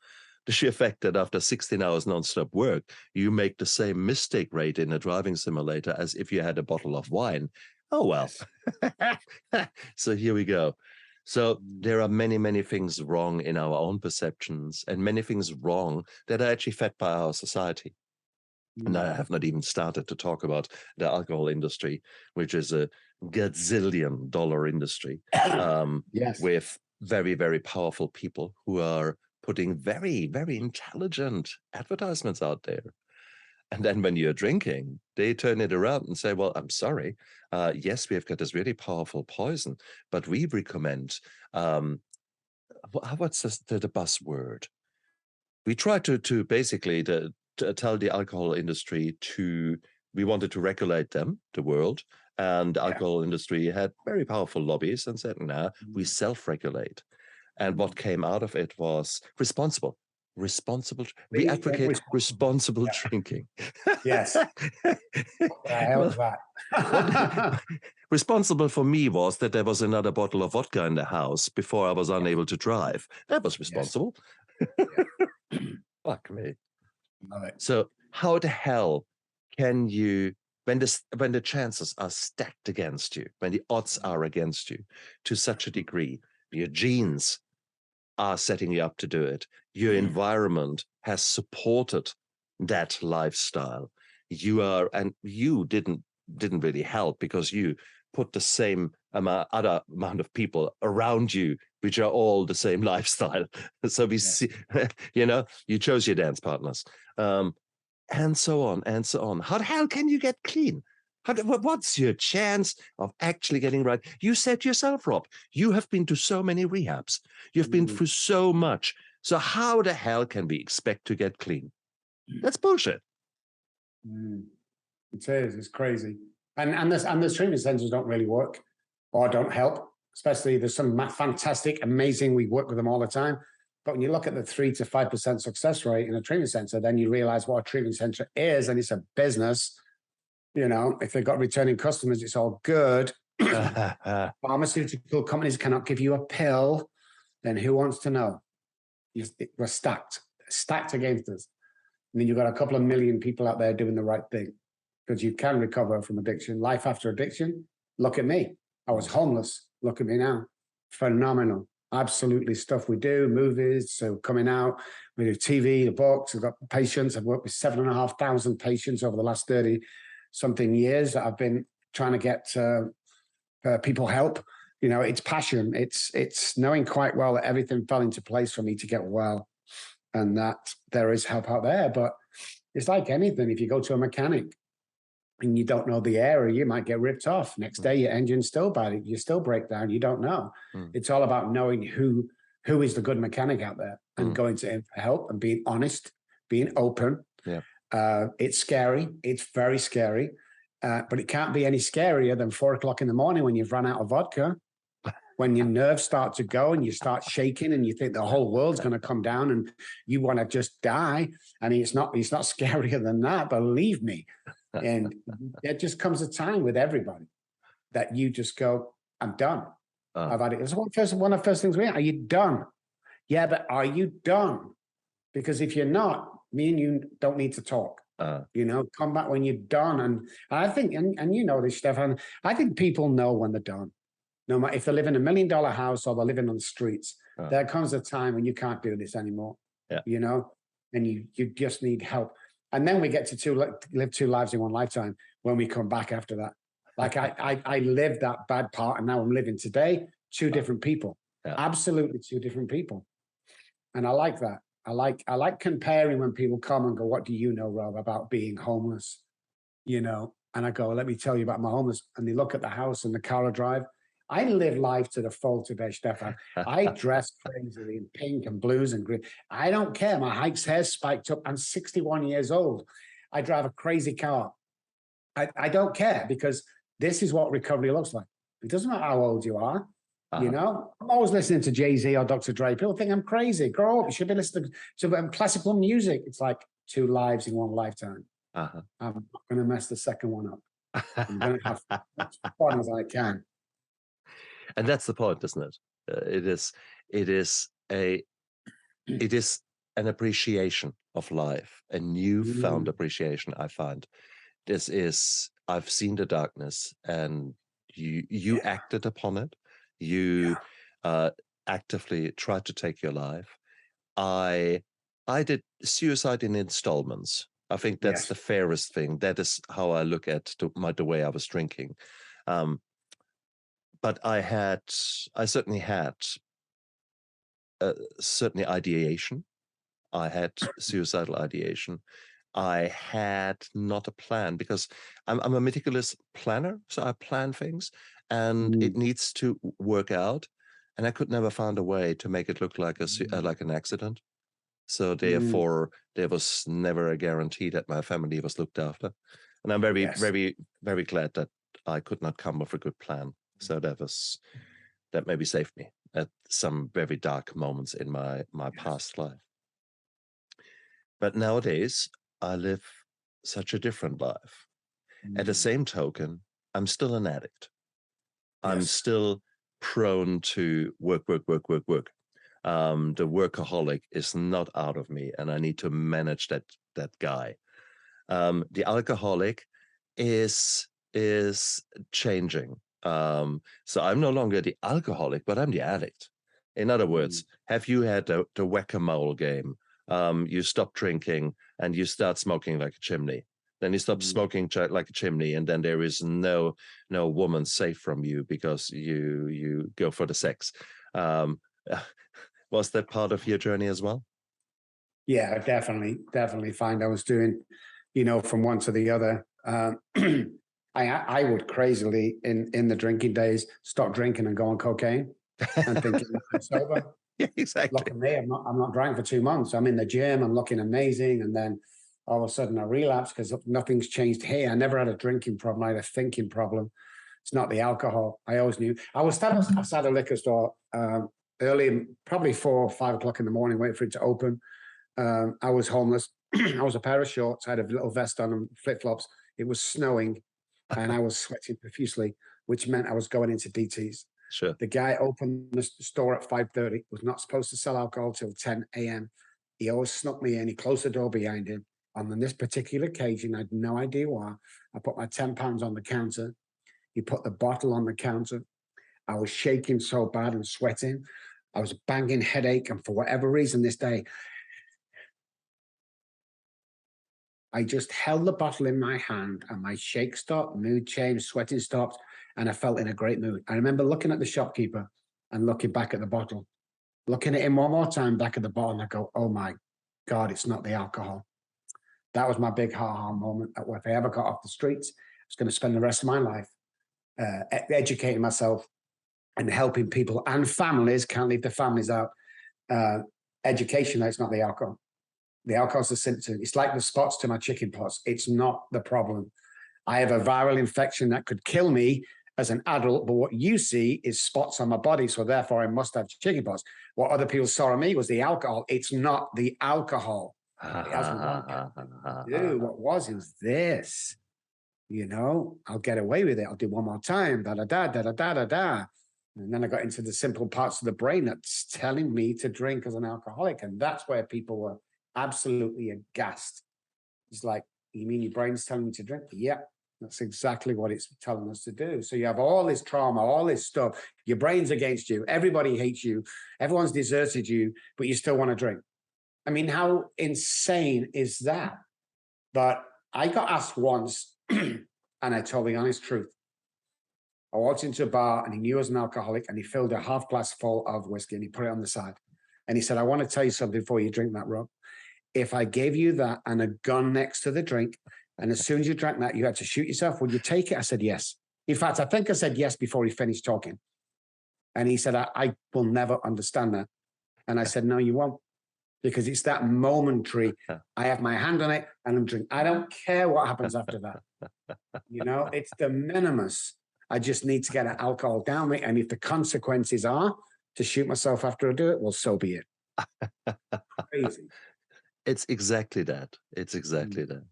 The sheer fact that after 16 hours nonstop work, you make the same mistake rate in a driving simulator as if you had a bottle of wine. Oh, well. So here we go. So there are many, many things wrong in our own perceptions and many things wrong that are actually fed by our society. And I have not even started to talk about the alcohol industry, which is a gazillion dollar industry with very, very powerful people who are putting very, very intelligent advertisements out there. And then when you're drinking, they turn it around and say, well, I'm sorry. Yes, we have got this really powerful poison, but we recommend, what's the buzzword? We try to basically to tell the alcohol industry we wanted to regulate them, the world, and the alcohol industry had very powerful lobbies and said, nah, we self-regulate. And what came out of it was responsible. We advocate responsible drinking. Yes. What the hell is that? Responsible for me was that there was another bottle of vodka in the house before I was unable to drive. That was responsible. Fuck me. Love it. So how the hell can you, when the chances are stacked against you, when the odds are against you to such a degree, your genes are setting you up to do it, your environment has supported that lifestyle, you didn't really help because you put the same other amount of people around you which are all the same lifestyle. So we see, you chose your dance partners. and so on and so on. How the hell can you get clean? What's your chance of actually getting right? You said yourself, Rob, you have been to so many rehabs. You've been through so much. So how the hell can we expect to get clean? That's bullshit. It is. It's crazy. And the treatment centers don't really work or don't help. Especially there's some fantastic, amazing. We work with them all the time. But when you look at the 3 to 5% success rate in a treatment center, then you realize what a treatment center is, and it's a business. You know, if they've got returning customers, it's all good. Pharmaceutical companies cannot give you a pill. Then who wants to know? We're stacked against us. And then you've got a couple of million people out there doing the right thing, because you can recover from addiction. Life after addiction. Look at me. I was homeless. Look at me now. Phenomenal. Absolutely stuff we do, movies, so coming out, we do TV, the books, I've got patients. I've worked with 7,500 patients over the last 30-something years that I've been trying to get people help. You know, it's passion. It's knowing quite well that everything fell into place for me to get well, and that there is help out there. But it's like anything. If you go to a mechanic and you don't know the area, you might get ripped off. Next day, your engine's still bad. You still break down. You don't know. It's all about knowing who is the good mechanic out there and going to him for help and being honest, being open. Yeah. It's scary. It's very scary. But it can't be any scarier than 4 o'clock in the morning when you've run out of vodka, when your nerves start to go and you start shaking and you think the whole world's going to come down and you want to just die. I mean, it's not scarier than that, believe me. And there just comes a time with everybody that you just go, I'm done. I've had it. It's one of the first things we are you done? Yeah, but are you done? Because if you're not, me and you don't need to talk. You know, come back when you're done. And I think, and you know this, Stefan, I think people know when they're done. No matter if they live in $1 million house or they're living on the streets, there comes a time when you can't do this anymore. Yeah. You know, and you just need help. And then we get to live 2 lives in one lifetime when we come back after that. Like I lived that bad part, and now I'm living today, 2 different people. Yeah. Absolutely 2 different people. And I like that. I like comparing when people come and go, what do you know, Rob, about being homeless? You know, and I go, let me tell you about my homeless. And they look at the house and the car I drive. I live life to the full today, Stefan. I dress crazily in pink and blues and green. I don't care. My Hike's hair spiked up. I'm 61 years old. I drive a crazy car. I don't care, because this is what recovery looks like. It doesn't matter how old you are. You know, I'm always listening to Jay-Z or Dr. Dre. People think I'm crazy. Grow up. You should be listening to classical music. It's like 2 lives in one lifetime. I'm not going to mess the second one up. I'm going to have as much fun as I can. And that's the point, isn't it? It is an appreciation of life, a newfound appreciation. I find I've seen the darkness, and you acted upon it. You actively tried to take your life. I did suicide in installments. I think that's the fairest thing. That is how I look at the way I was drinking. But I certainly had ideation. I had suicidal ideation. I had not a plan, because I'm a meticulous planner. So I plan things, and it needs to work out. And I could never find a way to make it look like like an accident. So therefore, there was never a guarantee that my family was looked after. And I'm very, very, very glad that I could not come with a good plan. So that maybe saved me at some very dark moments in my past life. But nowadays, I live such a different life. At the same token, I'm still an addict. I'm still prone to work. The workaholic is not out of me, and I need to manage that guy. The alcoholic is changing. So I'm no longer the alcoholic, but I'm the addict. In other words, have you had the whack-a-mole game? You stop drinking and you start smoking like a chimney. Then you stop smoking like a chimney, and then there is no woman safe from you because you go for the sex. Was that part of your journey as well? Yeah, definitely find I was doing from one to the other. I would crazily in the drinking days stop drinking and go on cocaine and thinking I'm sober. Yeah, exactly. Look at me, I'm not drank for 2 months. I'm in the gym, I'm looking amazing, and then all of a sudden I relapse because nothing's changed here. I never had a drinking problem, I had a thinking problem. It's not the alcohol. I always knew. I was outside a liquor store early, probably 4 or 5 o'clock in the morning, waiting for it to open. I was homeless. I was a pair of shorts. I had a little vest on and flip-flops. It was snowing and I was sweating profusely, which meant I was going into DTs. Sure. The guy opened the store at 5:30, was not supposed to sell alcohol till 10 a.m. He always snuck me in. He closed the door behind him. And on this particular occasion, I had no idea why. I put my £10 on the counter. He put the bottle on the counter. I was shaking so bad and sweating. I was banging headache. And for whatever reason this day, I just held the bottle in my hand and my shake stopped, mood changed, sweating stopped, and I felt in a great mood. I remember looking at the shopkeeper and looking back at the bottle, looking at him one more time back at the bottle, and I go, oh my God, it's not the alcohol. That was my big ha-ha moment. If I ever got off the streets, I was going to spend the rest of my life educating myself and helping people and families, can't leave the families out, education, it's not the alcohol. The alcohol's a symptom. It's like the spots to my chicken pox. It's not the problem. I have a viral infection that could kill me as an adult, but what you see is spots on my body, so therefore I must have chicken pox. What other people saw on me was the alcohol. It's not the alcohol. It has nothing to do. What was this? I'll get away with it. I'll do one more time. Da da da da da da da da. And then I got into the simple parts of the brain that's telling me to drink as an alcoholic, and that's where people were absolutely aghast. It's like, you mean your brain's telling you to drink? Yeah, that's exactly what it's telling us to do. So you have all this trauma, all this stuff. Your brain's against you. Everybody hates you. Everyone's deserted you, but you still want to drink. I mean, how insane is that? But I got asked once, and I told the honest truth. I walked into a bar and he knew I was an alcoholic, and he filled a half glass full of whiskey and he put it on the side. And he said, I want to tell you something before you drink that, Rob. If I gave you that and a gun next to the drink, and as soon as you drank that, you had to shoot yourself, would you take it? I said, yes. In fact, I think I said yes before he finished talking. And he said, I will never understand that. And I said, no, you won't. Because it's that momentary, I have my hand on it and I'm drinking. I don't care what happens after that. It's de minimis. I just need to get an alcohol down me. And if the consequences are to shoot myself after I do it, well, so be it. Crazy. It's exactly that. It's exactly that.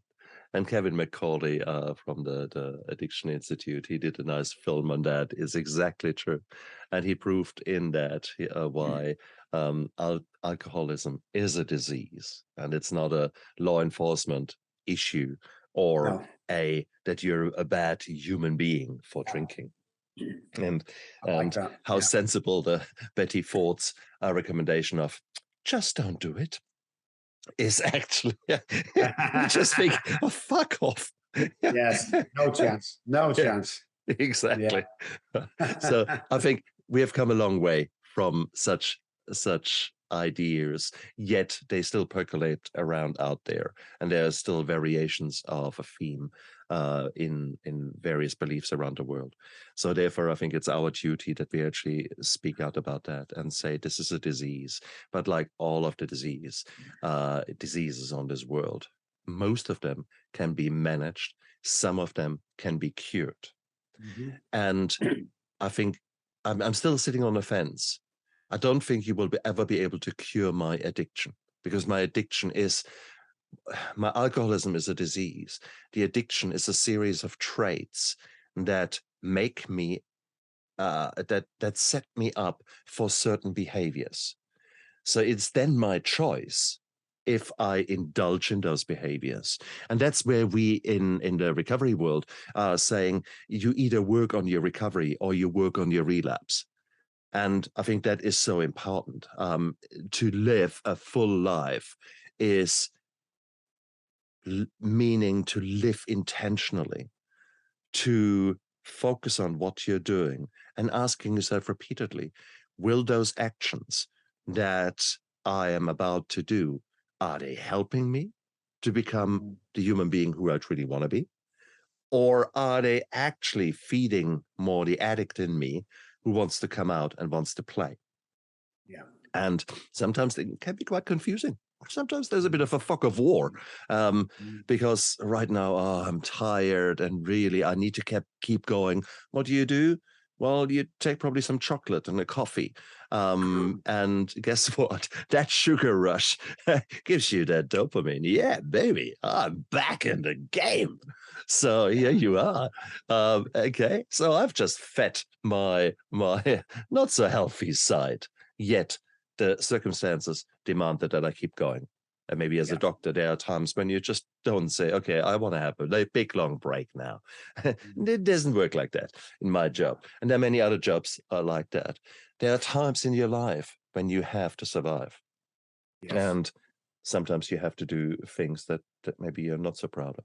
And Kevin McCauley from the Addiction Institute, he did a nice film on that. It's exactly true. And he proved in that why alcoholism is a disease, and it's not a law enforcement issue or that you're a bad human being for drinking. And how sensible the Betty Ford's recommendation of just don't do it is actually just think, oh, fuck off. Yes, no chance. No chance. Exactly. So I think we have come a long way from such ideas, yet they still percolate around out there, and there are still variations of a theme in various beliefs around the world. So therefore, I think it's our duty that we actually speak out about that and say this is a disease. But like all of the diseases on this world, most of them can be managed. Some of them can be cured. Mm-hmm. And I think I'm still sitting on the fence. I don't think you will ever be able to cure my addiction, because my alcoholism is a disease. The addiction is a series of traits that make me, that set me up for certain behaviors. So it's then my choice if I indulge in those behaviors. And that's where we in the recovery world are saying you either work on your recovery or you work on your relapse. And I think that is so important. To live a full life is meaning to live intentionally, to focus on what you're doing and asking yourself repeatedly, will those actions that I am about to do, are they helping me to become the human being who I truly want to be? Or are they actually feeding more the addict in me who wants to come out and wants to play? Yeah. And sometimes it can be quite confusing. Sometimes there's a bit of a fog of war because right now, I'm tired and really I need to keep going. What do? Well, you take probably some chocolate and a coffee. And guess what? That sugar rush gives you that dopamine. Yeah, baby, I'm back in the game. So here you are. Okay, so I've just fed my not so healthy side. Yet the circumstances demand that I keep going. And maybe as a doctor, there are times when you just don't say, okay, I want to have a big, long break now. It doesn't work like that in my job. And there are many other jobs like that. There are times in your life when you have to survive. Yes. And sometimes you have to do things that maybe you're not so proud of.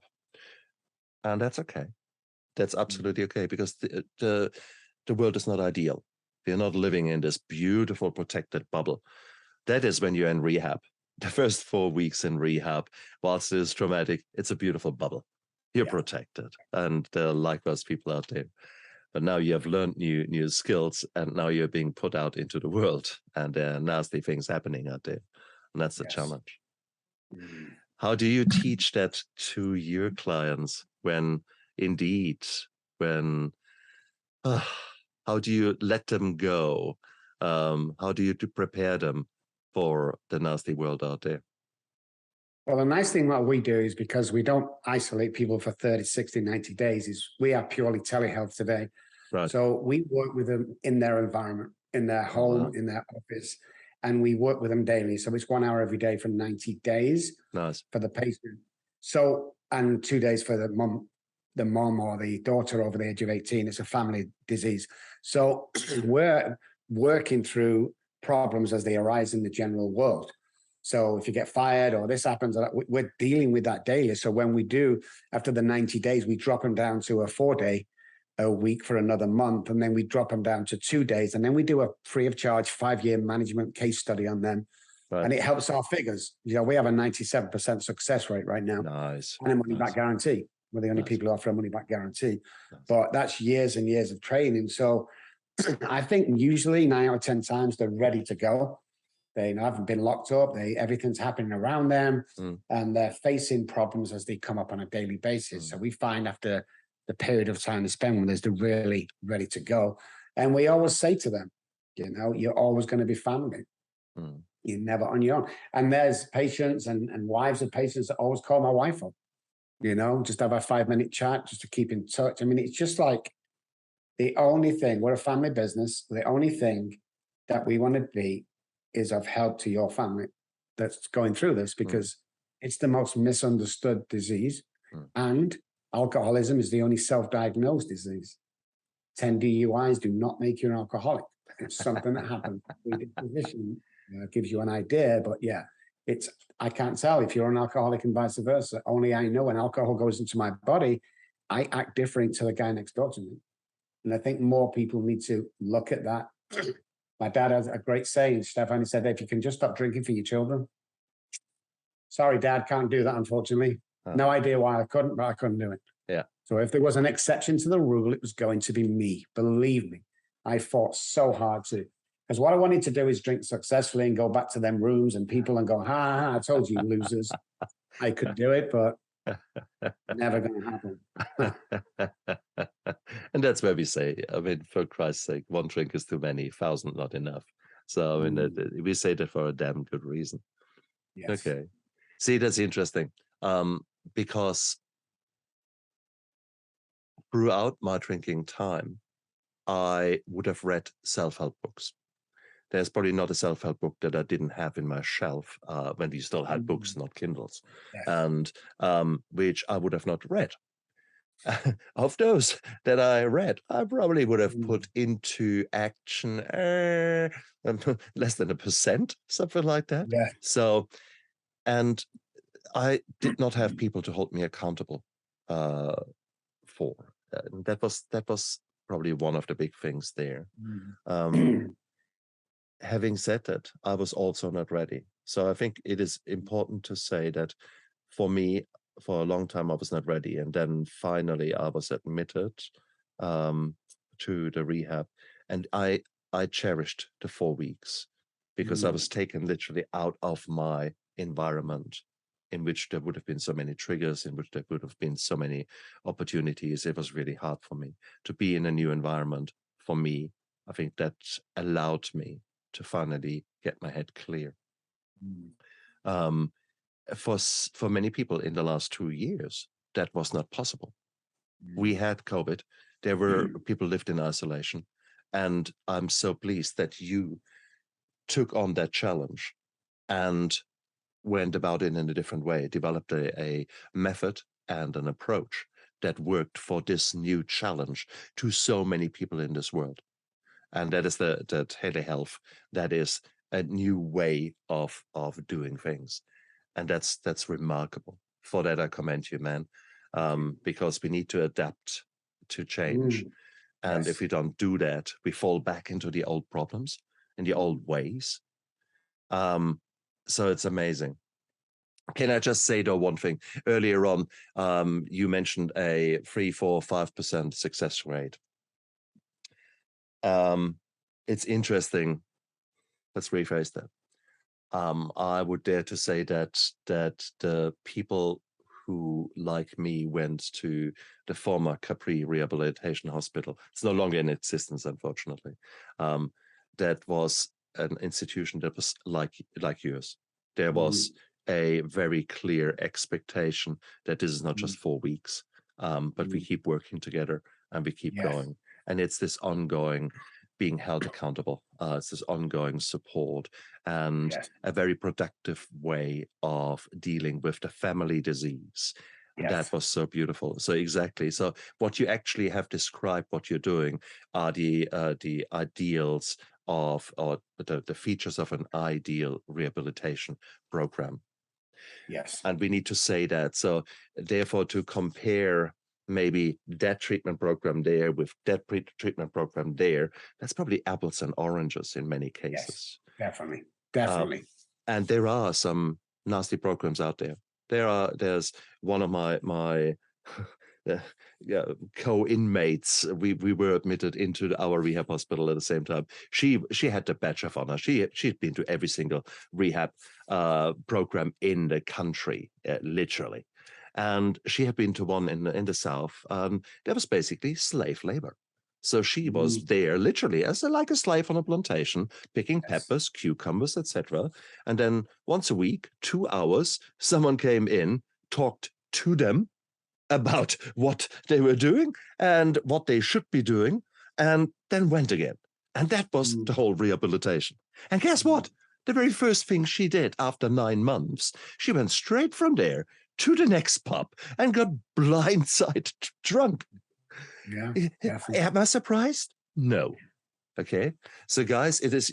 And that's okay. That's absolutely okay, because the world is not ideal. You're not living in this beautiful protected bubble. That is when you're in rehab. The first 4 weeks in rehab, whilst it is traumatic, it's a beautiful bubble. You're protected, and there are likewise people out there. But now you have learned new skills, and now you're being put out into the world, and there are nasty things happening out there, and that's the challenge. How do you teach that to your clients when how do you let them go? How do you prepare them for the nasty world out there? Well, the nice thing what we do is, because we don't isolate people for 30, 60, 90 days, is we are purely telehealth today. Right. So we work with them in their environment, in their home, in their office, and we work with them daily. So it's 1 hour every day for 90 days for the patient. So, and 2 days for the mom or the daughter over the age of 18. It's a family disease. So we're working through problems as they arise in the general world. So if you get fired or this happens, we're dealing with that daily. So when we do, after the 90 days, we drop them down to a 4-day a week for another month. And then we drop them down to 2 days. And then we do a free of charge 5-year management case study on them. Right. And it helps our figures. You know, we have a 97% success rate right now. Nice. And a money back guarantee. We're the only people who offer a money back guarantee. But that's years and years of training. So I think usually 9 out of 10 times they're ready to go. They haven't been locked up. Everything's happening around them, and they're facing problems as they come up on a daily basis. So we find after the period of time they spend with us, they're really ready to go. And we always say to them, you know, you're always going to be family. You're never on your own. And there's patients and wives of patients that always call my wife up, you know, just have a 5-minute chat just to keep in touch. I mean, it's just like the only thing, we're a family business. The only thing that we want to be is of help to your family that's going through this, because it's the most misunderstood disease. And alcoholism is the only self-diagnosed disease. 10 DUIs do not make you an alcoholic. It's something that happens. Physician gives you an idea, but I can't tell if you're an alcoholic and vice versa. Only I know when alcohol goes into my body, I act different to the guy next door to me. And I think more people need to look at that. My dad has a great saying, Stefan. He said, if you can just stop drinking for your children. Sorry, Dad, can't do that, unfortunately. No idea why I couldn't, but I couldn't do it. Yeah. So if there was an exception to the rule, it was going to be me. Believe me, I fought so hard to. Because what I wanted to do is drink successfully and go back to them rooms and people and go, I told you, losers. I could do it, but never going to happen. And that's where we say, I mean, for Christ's sake, 1 drink is too many, 1,000 not enough. So I mean, we say that for a damn good reason. Yes. Okay. See, that's interesting. Because throughout my drinking time, I would have read self-help books. There's probably not a self-help book that I didn't have in my shelf when we still had books, not Kindles, and which I would have not read. Of those that I read, I probably would have put into action less than 1%, something like that. Yeah. So, and I did not have people to hold me accountable for. That was probably one of the big things there. Having said that, I was also not ready. So I think it is important to say that for me, for a long time, I was not ready. And then finally I was admitted to the rehab. And I cherished the 4 weeks because I was taken literally out of my environment, in which there would have been so many triggers, in which there would have been so many opportunities. It was really hard for me to be in a new environment. For me, I think that allowed me to finally get my head clear. For many people in the last 2 years, that was not possible. We had COVID. There were people lived in isolation. And I'm so pleased that you took on that challenge and went about it in a different way, developed a method and an approach that worked for this new challenge to so many people in this world. And that is the telehealth. That is a new way of doing things. And that's remarkable. For that, I commend you, man, because we need to adapt to change. And if we don't do that, we fall back into the old problems and the old ways. So it's amazing. Can I just say though one thing? Earlier on, you mentioned a 3, 4, 5% success rate. It's interesting. Let's rephrase that. I would dare to say that the people who, like me, went to the former Capri Rehabilitation Hospital. It's no longer in existence, unfortunately. That was an institution that was like yours. There was a very clear expectation that this is not just 4 weeks, but we keep working together and we keep going. And it's this ongoing being held accountable. It's this ongoing support and a very productive way of dealing with the family disease. That was so beautiful. So exactly. So what you actually have described, what you're doing, are the ideals of, or the features of an ideal rehabilitation program. Yes. And we need to say that. So therefore, to compare maybe that treatment program there with that treatment program there, that's probably apples and oranges in many cases. Yes, definitely. And there are some nasty programs out there. There's one of my co-inmates. We were admitted into our rehab hospital at the same time. She had the badge of honor. She'd been to every single rehab program in the country, literally. And she had been to one in the South. That was basically slave labor. So she was there literally as like a slave on a plantation, picking peppers, cucumbers, etc. And then once a week, 2 hours, someone came in, talked to them about what they were doing and what they should be doing, and then went again. And that was the whole rehabilitation. And guess what? The very first thing she did after 9 months, she went straight from there to the next pub and got blindside drunk. Yeah. Am I surprised? No. Okay. So guys, it is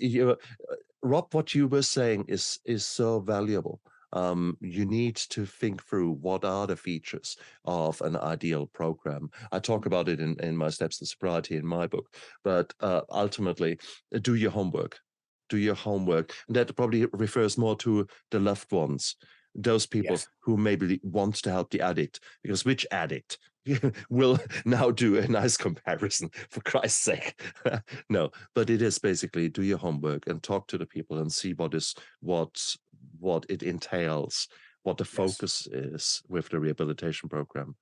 Rob, what you were saying is so valuable. You need to think through what are the features of an ideal program. I talk about it in my Steps to Sobriety in my book, but ultimately, do your homework. Do your homework. And that probably refers more to the loved ones, those people who maybe want to help the addict, because which addict will now do a nice comparison, for Christ's sake? No, but it is basically do your homework and talk to the people and see what it entails, what the focus is with the rehabilitation program.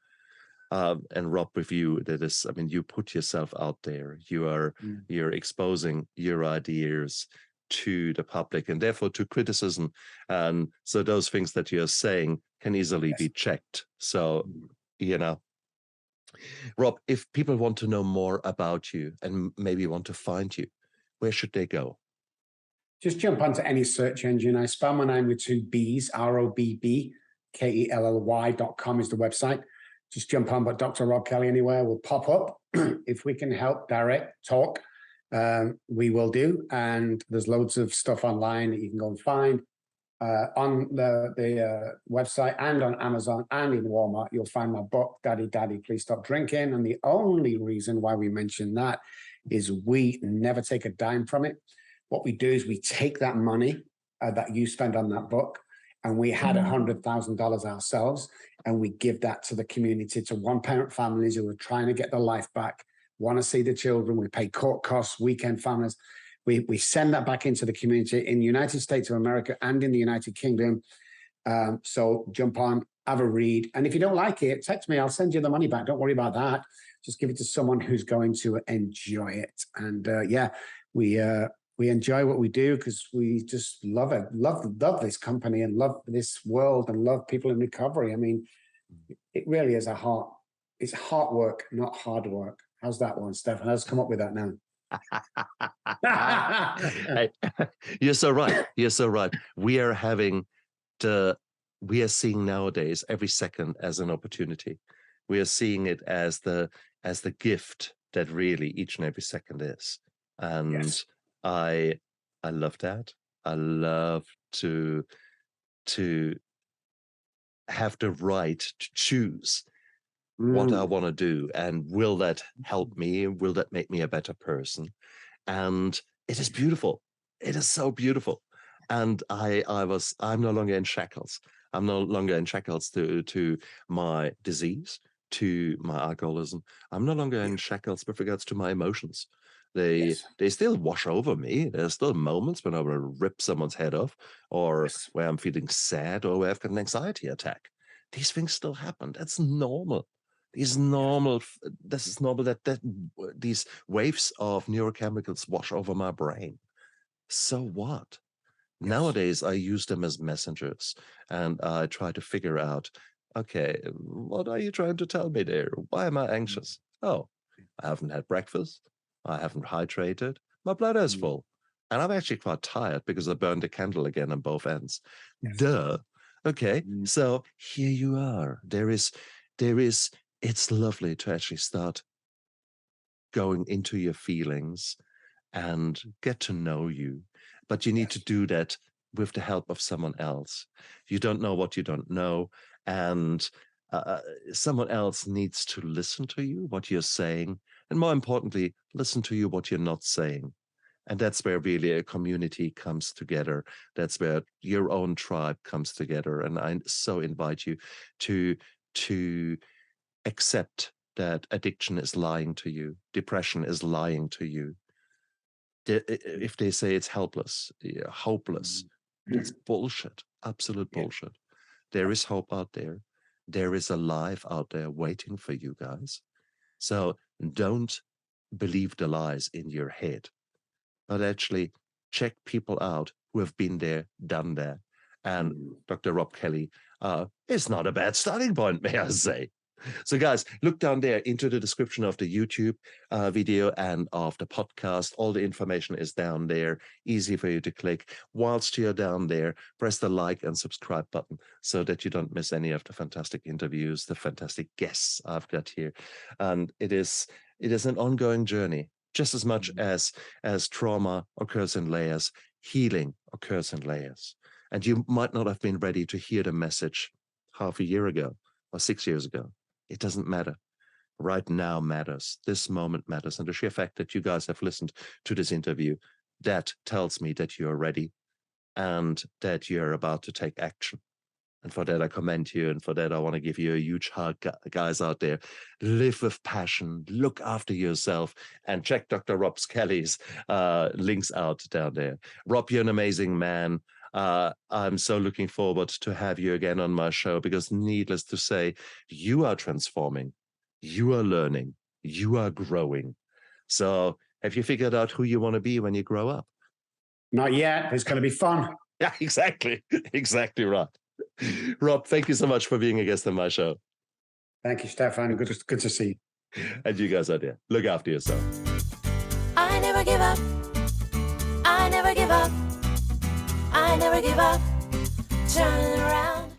And Rob, with you, that is, I mean, you put yourself out there. You're exposing your ideas to the public and therefore to criticism. And so those things that you're saying can easily be checked. So, Rob, if people want to know more about you and maybe want to find you, where should they go? Just jump onto any search engine. I spell my name with 2 B's, ROBBKELLY.com is the website. Just jump on, but Dr. Robb Kelly anywhere will pop up. If we can help, direct, talk, we will do. And there's loads of stuff online that you can go and find. On the website and on Amazon and in Walmart, you'll find my book, Daddy, Daddy, Please Stop Drinking. And the only reason why we mention that is we never take a dime from it. What we do is we take that money that you spend on that book and we had $100,000 ourselves, and we give that to the community, to one-parent families who are trying to get their life back, want to see the children. We pay court costs, weekend families. We send that back into the community in the United States of America and in the United Kingdom. So jump on, have a read. And if you don't like it, text me. I'll send you the money back. Don't worry about that. Just give it to someone who's going to enjoy it. And we enjoy what we do because we just love it. Love this company and love this world and love people in recovery. I mean, it really is it's hard work, not hard work. How's that one, Stefan? Let's come up with that now. Hey, you're so right. You're so right. We are seeing nowadays every second as an opportunity. We are seeing it as the gift that really each and every second is. And yes. I love that. I love to have the right to choose what I want to do, and will that help me? Will that make me a better person? And it is beautiful. It is so beautiful. And I'm no longer in shackles. I'm no longer in shackles to my disease, to my alcoholism. I'm no longer in shackles with regards to my emotions. They still wash over me. There's still moments when I want to rip someone's head off, or where I'm feeling sad, or where I've got an anxiety attack. These things still happen. That's normal. This is normal that these waves of neurochemicals wash over my brain. So what? Yes. Nowadays, I use them as messengers, and I try to figure out, okay, what are you trying to tell me there? Why am I anxious? Oh, I haven't had breakfast. I haven't hydrated. My bladder is full. And I'm actually quite tired because I burned the candle again on both ends. Yes. Duh. Okay, so here you are. It's lovely to actually start going into your feelings and get to know you. But you need to do that with the help of someone else. You don't know what you don't know. And someone else needs to listen to you, what you're saying. And more importantly, listen to you, what you're not saying. And that's where really a community comes together. That's where your own tribe comes together. And I so invite you to accept that addiction is lying to you. Depression is lying to you. If they say it's hopeless, it's bullshit, absolute bullshit. There is hope out there. There is a life out there waiting for you guys. So don't believe the lies in your head, but actually check people out who have been there, done that. And Dr. Robb Kelly is not a bad starting point, may I say. So guys, look down there into the description of the YouTube video and of the podcast. All the information is down there, easy for you to click. Whilst you're down there, press the like and subscribe button so that you don't miss any of the fantastic interviews, the fantastic guests I've got here. And it is an ongoing journey, just as much as trauma occurs in layers, healing occurs in layers. And you might not have been ready to hear the message half a year ago or 6 years ago. It doesn't matter. Right now matters. This moment matters. And the sheer fact that you guys have listened to this interview, that tells me that you're ready and that you're about to take action. And for that, I commend you. And for that, I want to give you a huge hug, guys out there. Live with passion, look after yourself, and check Dr. Robb Kelly's links out down there. Robb, you're an amazing man. I'm so looking forward to have you again on my show, because needless to say, you are transforming, you are learning, you are growing. So have you figured out who you want to be when you grow up? Not yet. It's going to be fun. Yeah, exactly. Exactly right. Robb, thank you so much for being a guest on my show. Thank you, Stefan. Good to see you. And you guys out there, look after yourself. I never give up. I never give up. I never give up. Turn around.